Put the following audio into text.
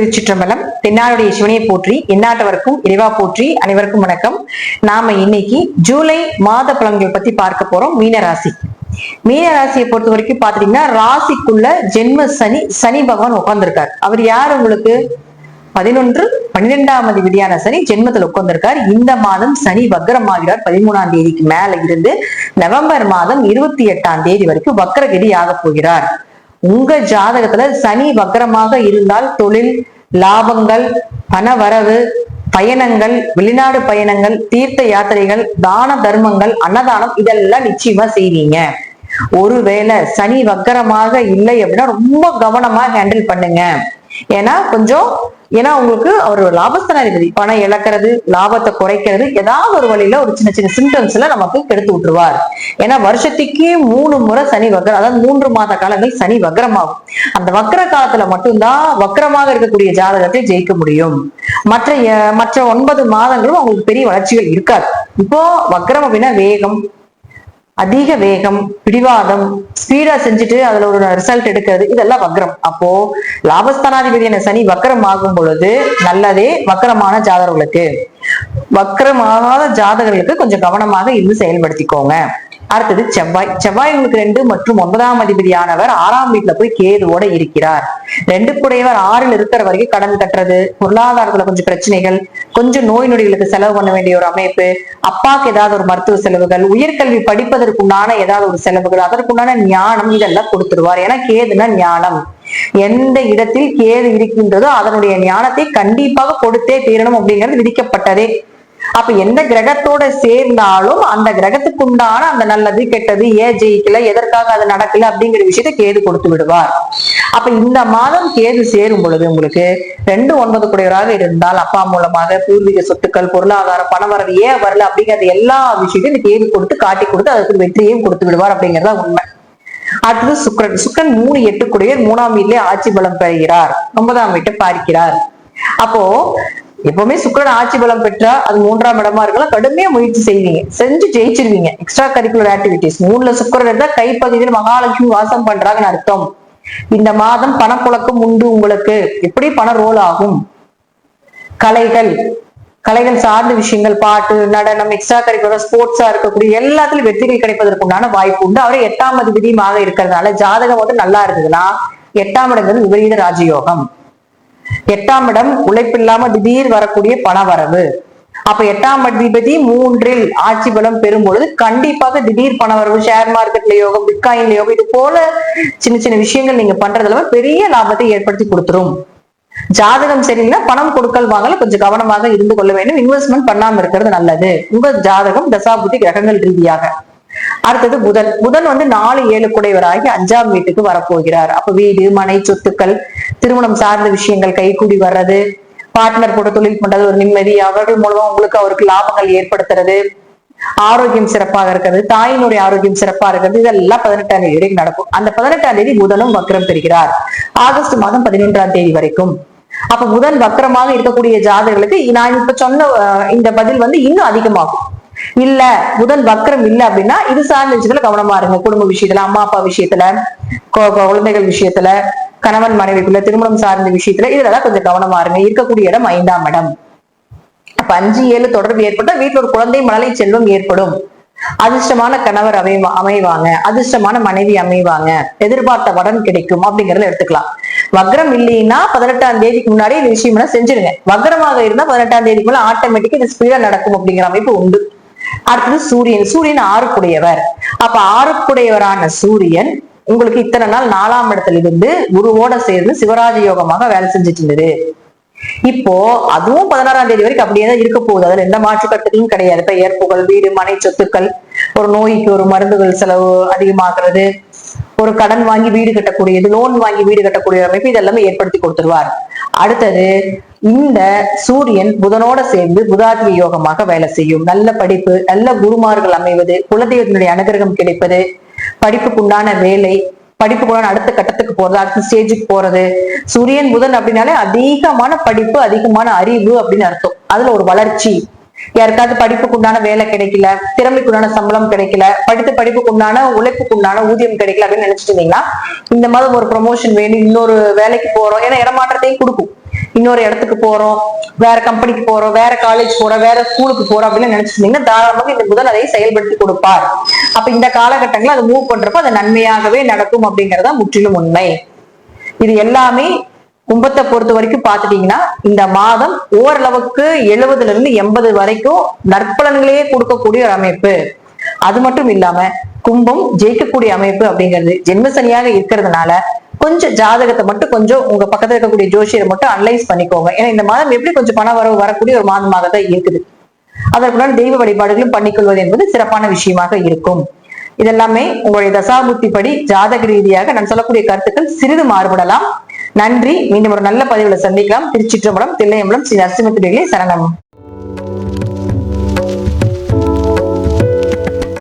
திருச்சிற்றம்பலம். தென்னாடுடைய சிவனையை போற்றி, எந்நாட்டவருக்கும் இறைவா போற்றி. அனைவருக்கும் வணக்கம். நாம இன்னைக்கு ஜூலை மாத பலன்கள் பத்தி பார்க்க போறோம். மீனராசி. மீனராசியை பொறுத்த வரைக்கும் பாத்தீங்கன்னா, ராசிக்குள்ள ஜென்ம சனி பகவான் உட்கார்ந்திருக்கார். அவர் யார்? உங்களுக்கு 12ஆம் அதிபதியான சனி ஜென்மத்தில் உட்கார்ந்திருக்கார். இந்த மாதம் சனி வக்ரமாகிறார். 13ஆம் தேதிக்கு மேல இருந்து நவம்பர் மாதம் 28ஆம் தேதி வரைக்கும் வக்ரகதி ஆக போகிறார். உங்க ஜாதகத்துல சனி வக்ரமாக இருந்தால் தொழில், லாபங்கள், பண வரவு, பயணங்கள், வெளிநாடு பயணங்கள், தீர்த்த யாத்திரைகள், தான தர்மங்கள், அன்னதானம் இதெல்லாம் நிச்சயமா செய்வீங்க. ஒருவேளை சனி வக்கரமாக இல்லை அப்படின்னா ரொம்ப கவனமா ஹேண்டில் பண்ணுங்க. ஏன்னா உங்களுக்கு அவர் லாபஸ்தானாதிபதி. பணம் இழக்கிறது, லாபத்தை குறைக்கிறது, ஏதாவது ஒரு வழியில ஒரு சின்ன சின்ன சிம்டம்ஸ்ல நமக்கு கெடுத்து விட்டுருவார். ஏன்னா வருஷத்துக்கு 3 முறை சனி வக்ரம், அதாவது 3 மாத காலங்கள் சனி வக்ரமாகும். அந்த வக்ர காலத்துல மட்டும்தான் வக்ரமாக இருக்கக்கூடிய ஜாதகத்தை ஜெயிக்க முடியும். மற்ற 9 மாதங்களும் அவங்களுக்கு பெரிய வளர்ச்சிகள் இருக்காது. இப்போ வக்ரம் அப்படின்னா வேகம், அதிக வேகம், பிடிவாதம், ஸ்பீடா செஞ்சுட்டு அதுல ஒரு ரிசல்ட் எடுக்கிறது, இதெல்லாம் வக்ரம். அப்போ லாபஸ்தானாதிபதியான சனி வக்ரம் ஆகும் பொழுது நல்லதே. வக்ரமான ஜாதகர்களுக்கு, வக்ரமாகாத ஜாதகர்களுக்கு கொஞ்சம் கவனமாக இருந்து செயல்படுத்திக்கோங்க. அடுத்தது செவ்வாய் உங்களுக்கு 2 மற்றும் 9ஆம் அதிபதியானவர் 6ஆம் வீட்டுல போய் கேதுவோட இருக்கிறார். 2 கூடையவர் 6ல் இருக்கிற வரைக்கும் கடன் கட்டுறது, பொருளாதாரத்துல கொஞ்சம் பிரச்சனைகள், கொஞ்சம் நோய் நொடிகளுக்கு செலவு பண்ண வேண்டிய ஒரு அமைப்பு, அப்பாக்கு ஏதாவது ஒரு மருத்துவ செலவுகள், உயர்கல்வி படிப்பதற்குண்டான ஏதாவது ஒரு செலவுகள், அதற்குண்டான ஞானம் இதெல்லாம் கொடுத்துருவார். ஏன்னா கேதுனா ஞானம். எந்த இடத்தில் கேது இருக்கின்றதோ அதனுடைய ஞானத்தை கண்டிப்பாக கொடுத்தே தீரணும் அப்படிங்கிறது விதிக்கப்பட்டதே. அப்ப எந்த கிரகத்தோட சேர்ந்தாலும் அந்த கிரகத்துக்கு உண்டான அந்த நல்லது கெட்டது, ஏன் ஜெயிக்கல, எதற்காக அது நடக்கல அப்படிங்கிற விஷயத்த கேது கொடுத்து விடுவார். அப்ப இந்த மாதம் கேது சேரும் பொழுது உங்களுக்கு 2, 9 கூடையவராக இருந்தால் அப்பா மூலமாக பூர்வீக சொத்துக்கள், பொருளாதாரம், பணவரவு ஏன் வரல அப்படிங்கிறது எல்லா விஷயத்தையும் இந்த கேது கொடுத்து காட்டி கொடுத்து அதுக்கு வெற்றியையும் கொடுத்து விடுவார் அப்படிங்கிறதா உண்மை. அடுத்தது சுக்கிரன் 3, 8 கூடையர் 3ஆம் வீட்டிலே ஆட்சி பலம் பெறுகிறார். 9ஆம் வீட்டை பார்க்கிறார். அப்போ எப்பவுமே சுக்கிரன் ஆட்சி பலம் பெற்றா அது 3ஆம் இடமா இருக்கலாம். கடுமையா முயற்சி செய்வீங்க, செஞ்சு ஜெயிச்சிருவீங்க. எக்ஸ்ட்ரா கரிக்குலர் ஆக்டிவிட்டிஸ் 3ல சுக்கிரன் இருந்தா கைப்பகுதியில் மகாலட்சுமி வாசம் பண்றாங்கன்னு அர்த்தம். இந்த மாதம் பணப்புழக்கம் உண்டு உங்களுக்கு. எப்படி பணம் ரோல் ஆகும்? கலைகள் சார்ந்த விஷயங்கள், பாட்டு, நடனம், எக்ஸ்ட்ரா கரிக்குலர், ஸ்போர்ட்ஸா இருக்கக்கூடிய எல்லாத்துலயும் வெற்றிகள் கிடைப்பதற்குண்டான வாய்ப்பு உண்டு. அவரே 8ஆம் அதிபதியுமாக இருக்கிறதுனால ஜாதகம் மட்டும் நல்லா இருக்குதுன்னா 8ஆம் இடங்கிறது விபரீத ராஜயோகம். 8ஆம் இடம் உழைப்பில்லாம திடீர் வரக்கூடிய பண வரவு. அப்ப 8ஆம் அதிபதி 3ல் ஆட்சி பலம் பெறும் பொழுது கண்டிப்பாக திடீர் பண வரவு, ஷேர் மார்க்கெட்ல யோகம், பிட்காயின்ல யோகம், இது போல சின்ன சின்ன விஷயங்கள் நீங்க பண்றதுல பெரிய லாபத்தை ஏற்படுத்தி கொடுத்துரும். ஜாதகம் சரியில்லைன்னா பணம் கொடுக்கல் வாங்கல கொஞ்சம் கவனமாக இருந்து கொள்ள வேண்டும். இன்வெஸ்ட்மெண்ட் பண்ணாம இருக்கிறது நல்லது உங்க ஜாதகம் தசாபுத்தி கிரகங்கள் ரீதியாக. அடுத்தது புதன் 4, 7 கூடையவராகி 5ஆம் வீட்டுக்கு வரப்போகிறார். அப்ப வீடு, மனை, சொத்துக்கள், திருமணம் சார்ந்த விஷயங்கள் கைகூடி வர்றது, பார்ட்னர் கூட தொழில் பண்றது, ஒரு நிம்மதி, அவர்கள் மூலமா அவருக்கு லாபங்கள் ஏற்படுத்துறது, ஆரோக்கியம் சிறப்பாக இருக்கிறது, தாயினுடைய ஆரோக்கியம் சிறப்பா இருக்கிறது, இதெல்லாம் 18ஆம் தேதி வரைக்கும் நடக்கும். அந்த 18ஆம் தேதி புதனும் வக்ரம் பெறுகிறார். ஆகஸ்ட் மாதம் 11ஆம் தேதி வரைக்கும். அப்ப புதன் வக்ரமாக இருக்கக்கூடிய ஜாதகர்களுக்கு நான் இப்ப சொன்ன இந்த பதில் இன்னும் அதிகமாகும். இல்ல புதன் வக்ரம் இல்ல அப்படின்னா இது சார்ந்த விஷயத்துல கவனமா இருங்க. குடும்ப விஷயத்துல, அம்மா அப்பா விஷயத்துல, குழந்தைகள் விஷயத்துல, கணவன் மனைவிக்குள்ள, திருமணம் சார்ந்த விஷயத்துல இதெல்லாம் கொஞ்சம் கவனமா இருங்க. இருக்கக்கூடிய இடம் 5ஆம் இடம். அப்ப 5, 7 தொடர்பு ஏற்பட்டா வீட்டுல ஒரு குழந்தை, மழலை செல்வம் ஏற்படும். அதிர்ஷ்டமான கணவர் அமைவாங்க, அதிர்ஷ்டமான மனைவி அமைவாங்க, எதிர்பார்த்த வடன் கிடைக்கும் அப்படிங்கறத எடுத்துக்கலாம். வக்ரம் இல்லைன்னா 18ஆம் தேதிக்கு முன்னாடி இந்த விஷயம் செஞ்சிருங்க. வக்ரமாக இருந்தா 18ஆம் தேதிக்குள்ள ஆட்டோமேட்டிக்கா இது ஸ்பீடா நடக்கும் அப்படிங்கிற அமைப்பு உண்டு. அடுத்தது சூரியன் 6 கூடையவர். அப்ப 6 கூடையவரான சூரியன் உங்களுக்கு இத்தனை நாள் 4ஆம் இடத்துல இருந்து குருவோட சேர்ந்து சிவராஜ யோகமாக வேலை செஞ்சுட்டு இருந்தது. இப்போ அதுவும் 16ஆம் தேதி வரைக்கும் அப்படியே தான் இருக்க போகுது. அதுல எந்த மாற்று கட்டுக்கும் கிடையாது. இப்ப ஏற்புகள், வீடு, மனை, சொத்துக்கள், ஒரு நோய்க்கு ஒரு மருந்துகள் செலவு அதிகமாகிறது, ஒரு கடன் வாங்கி வீடு கட்டக்கூடியது, லோன் வாங்கி வீடு கட்டக்கூடிய அமைப்பு இதெல்லாமே ஏற்படுத்தி கொடுத்துருவார். அடுத்தது இந்த சூரியன் புதனோட சேர்ந்து புதாதிபதி யோகமாக வேலை செய்யும். நல்ல படிப்பு, நல்ல குருமார்கள் அமைவது, குலதெய்வத்தினுடைய அனுகிரகம் கிடைப்பது, படிப்புக்குண்டான வேலை, படிப்புக்குண்டான அடுத்த கட்டத்துக்கு போறது, அடுத்த ஸ்டேஜுக்கு போறது. சூரியன் புதன் அப்படின்னாலே அதிகமான படிப்பு, அதிகமான அறிவு அப்படின்னு அர்த்தம். அதுல ஒரு வளர்ச்சி, யாருக்காவது படிப்புக்குண்டான வேலை கிடைக்கல, திறமைக்குண்டான சம்பளம் கிடைக்கல, படித்த படிப்புக்குண்டான உழைப்புக்குண்டான ஊதியம் கிடைக்கல அப்படின்னு நினைச்சிட்டு இருந்தீங்கன்னா இந்த மாதிரி ஒரு ப்ரொமோஷன் வேணும், இன்னொரு வேலைக்கு போறோம், ஏன்னா இடமாற்றத்தையும் கொடுக்கும். இன்னொரு இடத்துக்கு போறோம், வேற கம்பெனிக்கு போறோம், வேற காலேஜ் போறோம், வேற ஸ்கூலுக்கு போறோம் அப்படின்னு நினைச்சிருந்தீங்கன்னா தாராளமாக இந்த புதன் அதை செயல்படுத்தி கொடுப்பார். அப்ப இந்த காலகட்டங்களில் அதை மூவ் பண்றப்ப அது நன்மையாகவே நடக்கும் அப்படிங்கறத முற்றிலும் உண்மை. இது எல்லாமே கும்பத்தை பொறுத்த வரைக்கும் பாத்துட்டீங்கன்னா இந்த மாதம் ஓரளவுக்கு 70 இருந்து 80 வரைக்கும் நற்பலன்களையே கொடுக்கக்கூடிய ஒரு அமைப்பு. அது மட்டும் இல்லாம கும்பம் ஜெயிக்கக்கூடிய அமைப்பு அப்படிங்கிறது ஜென்மசனியாக இருக்கிறதுனால கொஞ்சம் ஜாதகத்தை மட்டும் கொஞ்சம் உங்க பக்கத்துல இருக்கக்கூடிய ஜோசியரை மட்டும் அனலைஸ் பண்ணிக்கோங்க. ஏன்னா இந்த மாதம் எப்படி கொஞ்சம் பண வரவு வரக்கூடிய ஒரு மாதமாக தான் இருக்குது. அதற்குள்ளால் தெய்வ வழிபாடுகளும் பண்ணிக்கொள்வது என்பது சிறப்பான விஷயமாக இருக்கும். இதெல்லாமே உங்களுடைய தசாபுத்தி படி ஜாதக ரீதியாக நான் சொல்லக்கூடிய கருத்துக்கள் சிறிது மாறுபடலாம். நன்றி. மீண்டும் ஒரு நல்ல பதிவுல சந்திக்கலாம். திருச்சிற்றம்பலம், தில்லையம்பலம், ஸ்ரீ நரசிம்ம சரணம்.